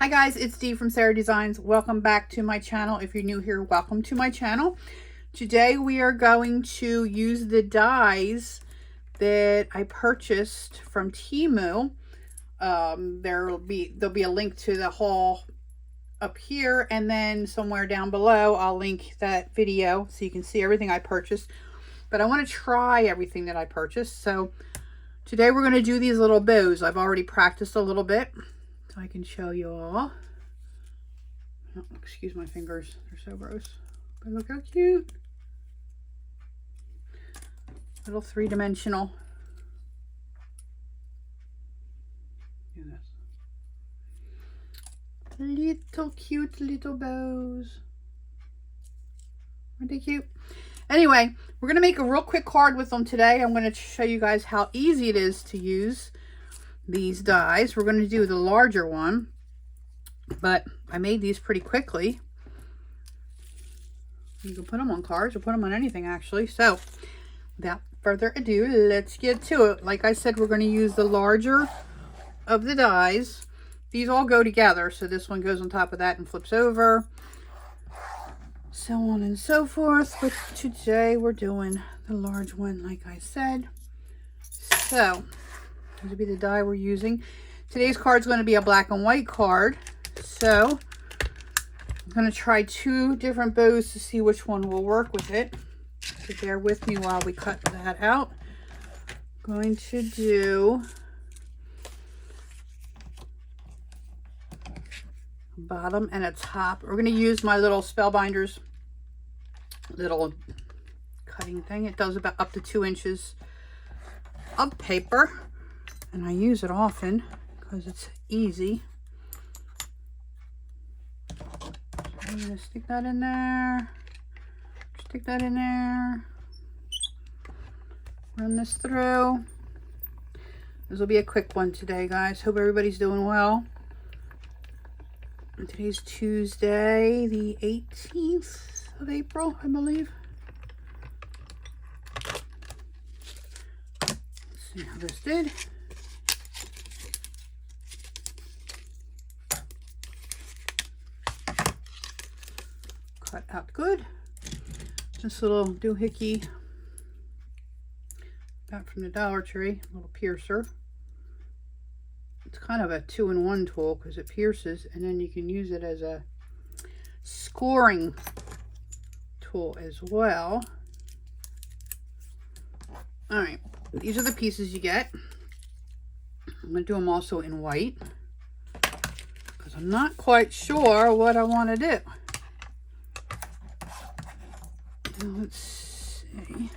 Hi guys, it's Dee from Saradeesign. Welcome back to my channel. If you're new here, welcome to my channel. Today we are going to use the dies that I purchased from Temu. There'll be a link to the haul up here, and then somewhere down below I'll link that video so you can see everything I purchased. But I want to try everything that I purchased. So today we're going to do these little bows. I've already practiced a little bit, so I can show you all. Oh, excuse my fingers, they're so gross. But look how cute. Little three-dimensional. Look at this. Little cute little bows. Aren't they cute? Anyway, we're going to make a real quick card with them today. I'm going to show you guys how easy it is to use these dies. We're going to do the larger one, but I made these pretty quickly. You can put them on cards or put them on anything actually. So without further ado, let's get to it. Like I said, we're going to use the larger of the dies. These all go together, so this one goes on top of that and flips over, so on and so forth. But today we're doing the large one, like I said. So this will be the die we're using. Today's card is going to be a black and white card, so I'm going to try two different bows to see which one will work with it. So bear with me while we cut that out. I'm going to do a bottom and a top. We're going to use my little Spellbinders little cutting thing. It does about up to 2 inches of paper, and I use it often because it's easy. I'm going to stick that in there, stick that in there, run this through. This will be a quick one today, guys. Hope everybody's doing well. And today's Tuesday, the 18th of April, I believe. Let's see how this did. Cut out good. This little doohickey got from the Dollar Tree, little piercer. It's kind of a 2-in-1 tool because it pierces, and then you can use it as a scoring tool as well. All right, these are the pieces you get. I'm going to do them also in white because I'm not quite sure what I want to do. Let's see. I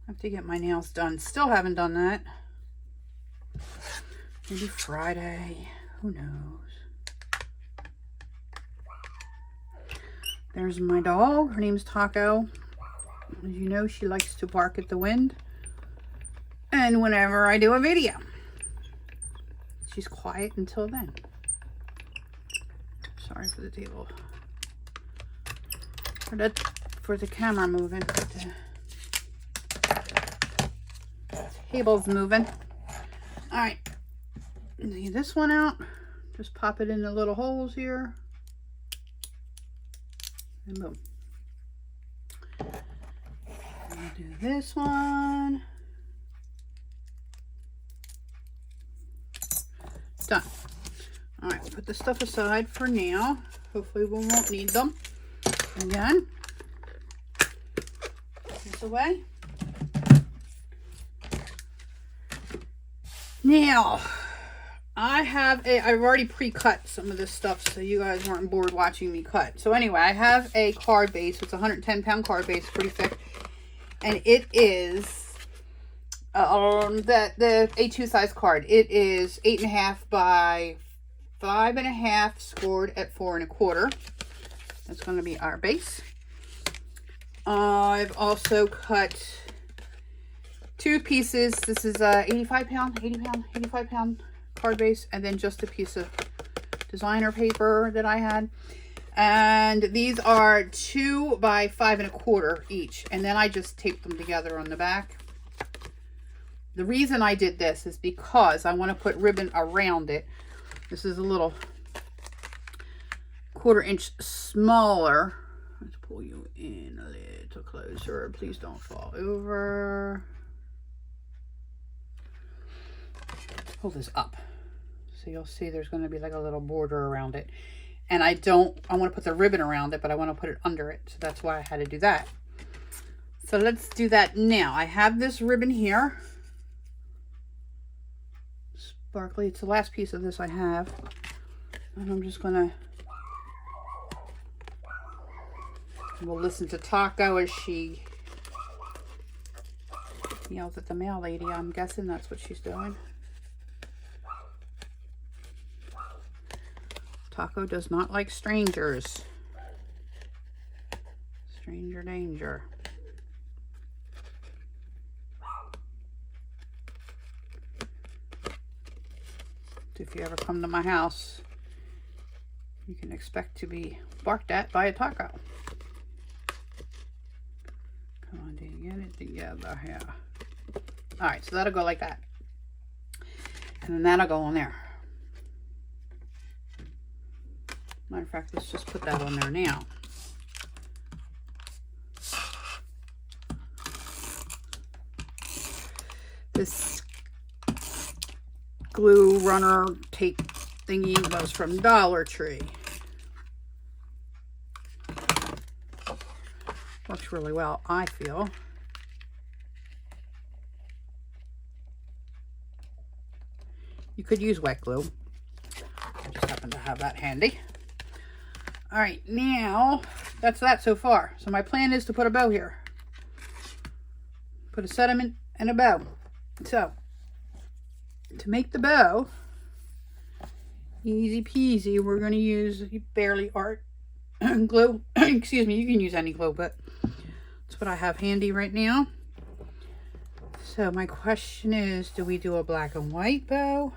have to get my nails done. Still haven't done that. Maybe Friday. Who knows? There's my dog. Her name's Taco. As you know, she likes to bark at the wind. And whenever I do a video, she's quiet until then. Sorry for the table. For the camera moving. The table's moving. All right. Get this one out. Just pop it in the little holes here. And boom. I'll do this one. Done. All right, put the stuff aside for now. Hopefully we won't need them again. Put this away. Now, I've already pre-cut some of this stuff so you guys weren't bored watching me cut. So anyway, I have a card base. It's a 110-pound card base, pretty thick. And it is the A2 size card. It is 8.5 by 5.5, scored at 4 1/4. That's going to be our base. I've also cut 2 pieces. This is a 85 pound card base, and then just a piece of designer paper that I had. And these are 2 by 5 1/4 each, and then I just taped them together on the back. The reason I did this is because I want to put ribbon around it. This is a little 1/4 inch smaller. Let's pull you in a little closer. Please don't fall over. Pull this up. So you'll see there's going to be like a little border around it. And I want to put the ribbon around it, but I want to put it under it. So that's why I had to do that. So let's do that now. I have this ribbon here. Sparkly. It's the last piece of this I have. And I'm just going to... We'll listen to Taco as she yells at the mail lady. I'm guessing that's what she's doing. Taco does not like strangers. Stranger danger. If you ever come to my house, you can expect to be barked at by a taco. Come on, dude, get it together here. All right, so that'll go like that. And then that'll go on there. Matter of fact, let's just put that on there now. This glue runner tape thingy was from Dollar Tree. Works really well, I feel. You could use wet glue. I just happen to have that handy. All right, now that's that so far. So my plan is to put a bow here. Put a sediment and a bow. So to make the bow, easy peasy, we're going to use barely art glue. Excuse me, you can use any glue, but that's what I have handy right now. So my question is, do we do a black and white bow?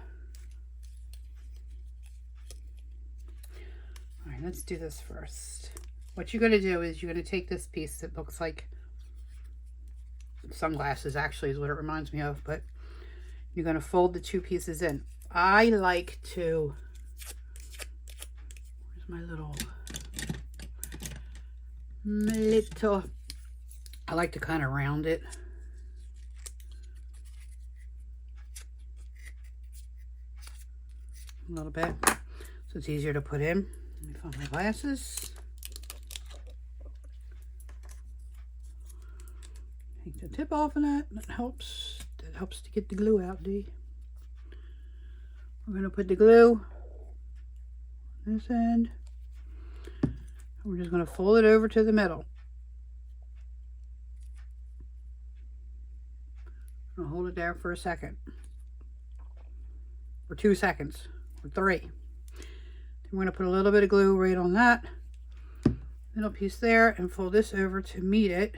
All right, let's do this first. What you're going to do is you're going to take this piece that looks like sunglasses, actually is what it reminds me of, but you're going to fold the two pieces in. I like to, where's my little, I like to kind of round it. A little bit, so it's easier to put in. Let me find my glasses. Take the tip off of that. That helps. That helps to get the glue out, D. We're going to put the glue on this end. We're just going to fold it over to the middle. I'll hold it there for a second. Or 2 seconds. Or 3. Then we're going to put a little bit of glue right on that middle piece there and fold this over to meet it.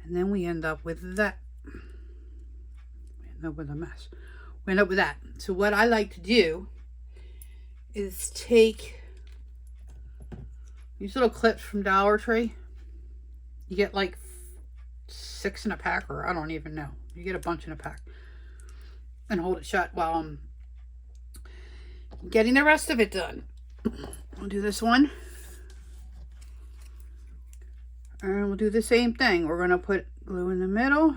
And then we end up with that. We end up with a mess. We end up with that. So what I like to do is take these little clips from Dollar Tree. You get like 6 in a pack, or I don't even know. You get a bunch in a pack. And hold it shut while I'm getting the rest of it done. We'll do this one. And we'll do the same thing. We're going to put glue in the middle.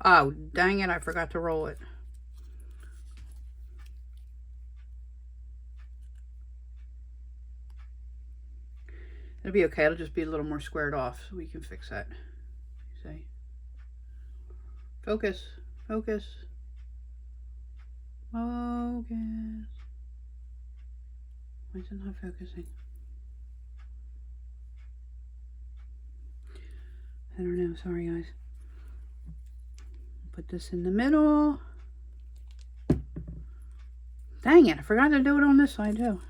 Oh, dang it. I forgot to roll it. It'll be okay. It'll just be a little more squared off, so we can fix that. See? Focus. Focus. Focus. Why is it not focusing? I don't know. Sorry, guys. Put this in the middle. Dang it. I forgot to do it on this side, too.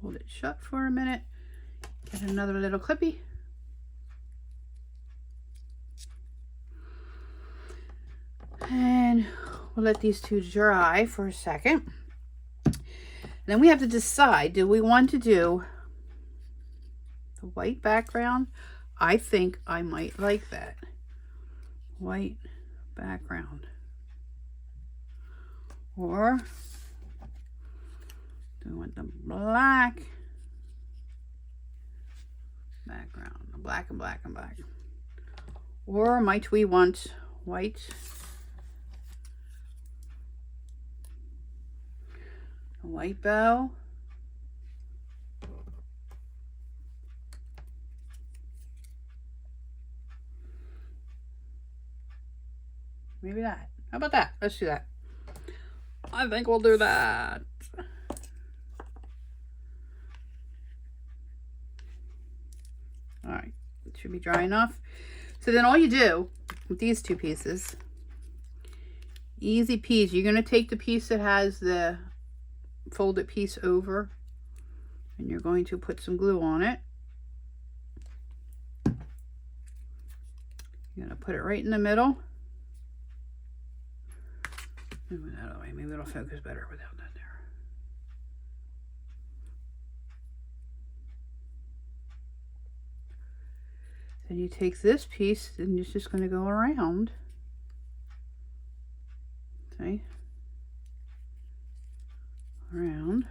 Hold it shut for a minute. Get another little clippy. And we'll let these two dry for a second. And then we have to decide, do we want to do the white background? I think I might like that. White background. Or do we want the black background? Black and black and black. Or might we want white? A white bow. Maybe that. How about that? Let's do that. I think we'll do that. All right, it should be dry enough. So then all you do with these two pieces, easy peasy, you're gonna take the piece that has the folded piece over and you're going to put some glue on it. You're gonna put it right in the middle. Move it out of the way. Maybe it'll focus better without that there. Then you take this piece and it's just going to go around. See? Around.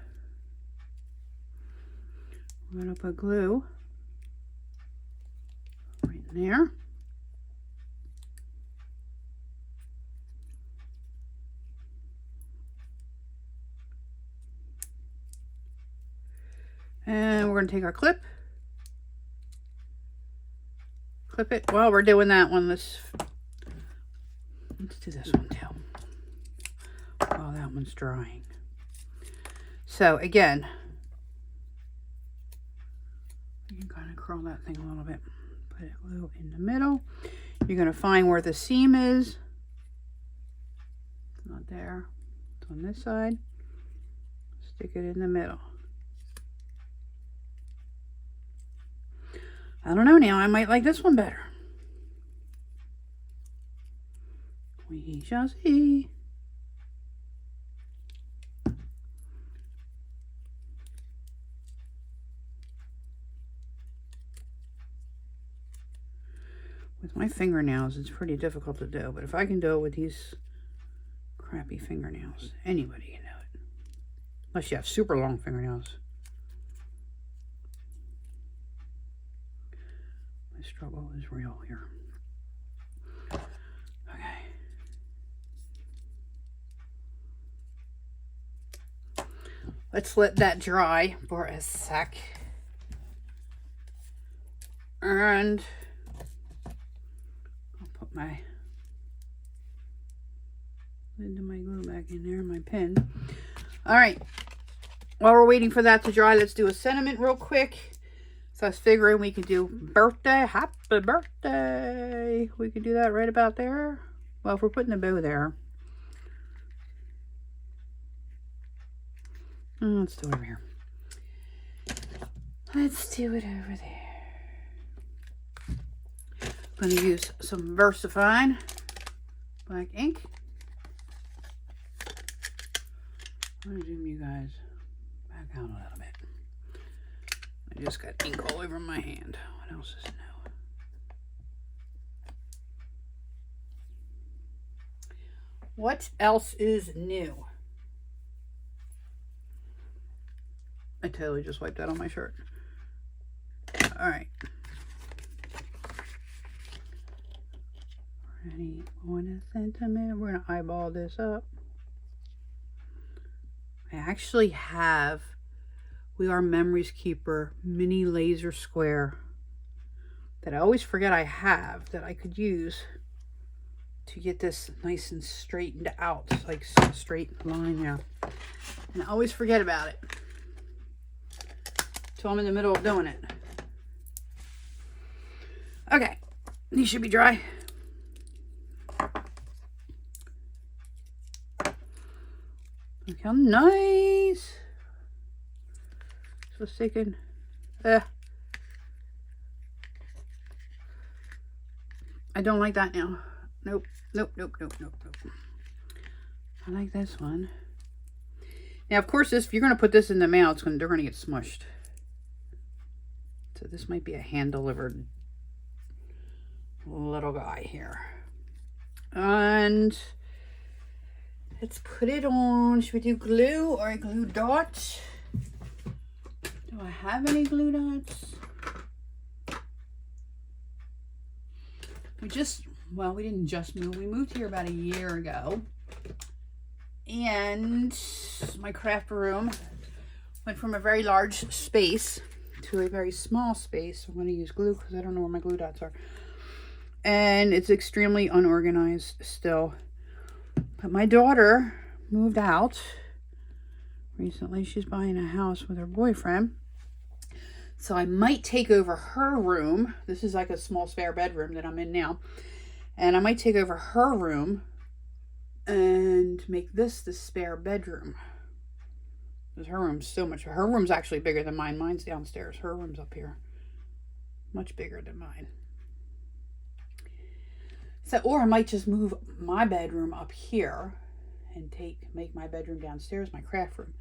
We're going to put glue right in there. And we're going to take our clip. Clip it. While we're doing that one, let's do this one too. While that one's drying. So again, you can kind of curl that thing a little bit. Put it glue in the middle. You're going to find where the seam is. It's not there. It's on this side. Stick it in the middle. I don't know now. I might like this one better. We shall see. With my fingernails, it's pretty difficult to do. But if I can do it with these crappy fingernails, anybody can do it. Unless you have super long fingernails. The struggle is real here. Okay. Let's let that dry for a sec. And I'll put my lid to my glue back in there, my pin. All right. While we're waiting for that to dry, let's do a sentiment real quick. So I was figuring we could do birthday, happy birthday. We could do that right about there. Well, if we're putting the bow there. Let's do it over here. Let's do it over there. I'm going to use some VersaFine black ink. I'm going to zoom you guys back out a little bit. I just got ink all over my hand. What else is new? What else is new? I totally just wiped that on my shirt. All right. Ready on a sentiment. We're going to eyeball this up. I actually have We Are Memories Keeper mini laser square that I always forget I have that I could use to get this nice and straightened out, like straight line, yeah. And I always forget about it till I'm in the middle of doing it. Okay, these should be dry. Look how nice. So sticking. I don't like that now. Nope. Nope. Nope. Nope. Nope. Nope. I like this one. Now, of course, if you're going to put this in the mail, they're going to get smushed. So this might be a hand-delivered little guy here. And let's put it on. Should we do glue or a glue dot? Do I have any glue dots? We didn't just move. We moved here about a year ago. And my craft room went from a very large space to a very small space. I'm going to use glue because I don't know where my glue dots are. And it's extremely unorganized still. But my daughter moved out recently. She's buying a house with her boyfriend. So I might take over her room. This is like a small spare bedroom that I'm in now. And I might take over her room and make this the spare bedroom. Because her room's so much. Her room's actually bigger than mine. Mine's downstairs. Her room's up here. Much bigger than mine. So, or I might just move my bedroom up here and make my bedroom downstairs my craft room.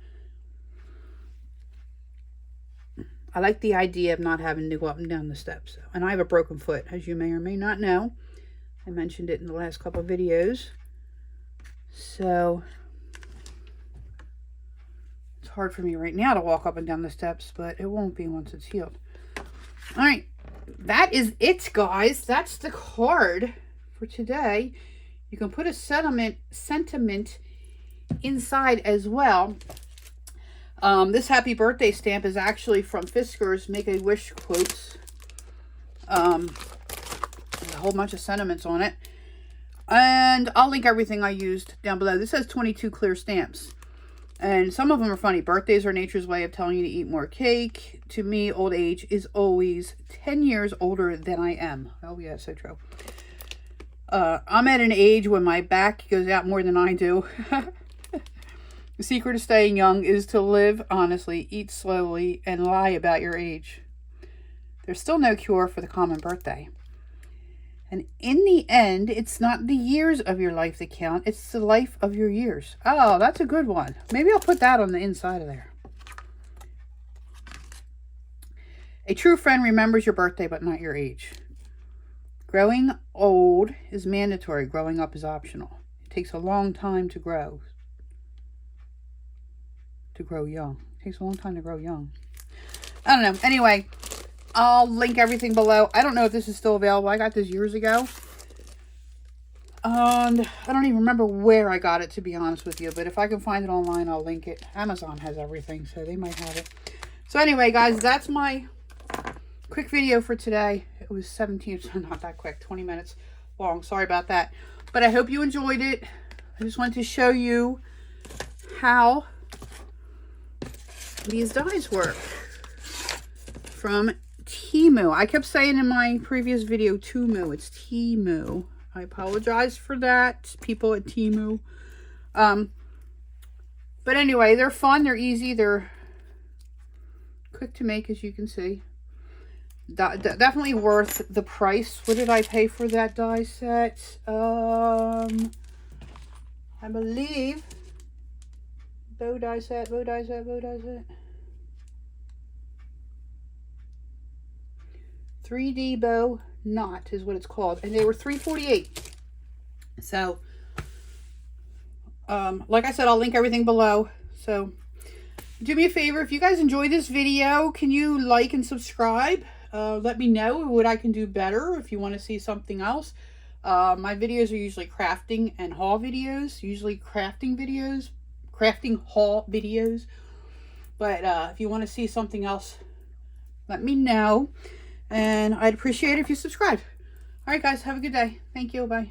I like the idea of not having to go up and down the steps. And I have a broken foot, as you may or may not know. I mentioned it in the last couple of videos. So it's hard for me right now to walk up and down the steps, but it won't be once it's healed. All right, that is it, guys. That's the card for today. You can put a sentiment inside as well. This happy birthday stamp is actually from Fisker's Make-A-Wish quotes. There's a whole bunch of sentiments on it. And I'll link everything I used down below. This has 22 clear stamps. And some of them are funny. Birthdays are nature's way of telling you to eat more cake. To me, old age is always 10 years older than I am. Oh, yeah, so true. I'm at an age when my back goes out more than I do. The secret of staying young is to live honestly, eat slowly, and lie about your age. There's still no cure for the common birthday. And in the end, it's not the years of your life that count. It's the life of your years. Oh, that's a good one. Maybe I'll put that on the inside of there. A true friend remembers your birthday, but not your age. Growing old is mandatory. Growing up is optional. It takes a long time to grow. To grow young. It takes a long time to grow young. I don't know. Anyway, I'll link everything below. I don't know if this is still available. I got this years ago. And I don't even remember where I got it, to be honest with you. But if I can find it online, I'll link it. Amazon has everything, so they might have it. So anyway, guys, that's my quick video for today. It was 17, so not that quick, 20 minutes long. Sorry about that. But I hope you enjoyed it. I just wanted to show you how these dies work from Temu. I kept saying in my previous video Temu. It's Temu. I apologize for that, people at Temu. But anyway, they're fun. They're easy. They're quick to make, as you can see. Definitely worth the price. What did I pay for that die set? I believe bow die set. 3D bow knot is what it's called, and they were $3.48. So, like I said, I'll link everything below. So, do me a favor, if you guys enjoyed this video, can you like and subscribe? Let me know what I can do better if you want to see something else. My videos are usually crafting and haul videos, crafting haul videos. But if you want to see something else, let me know. And I'd appreciate it if you subscribe. All right, guys, have a good day. Thank you. Bye.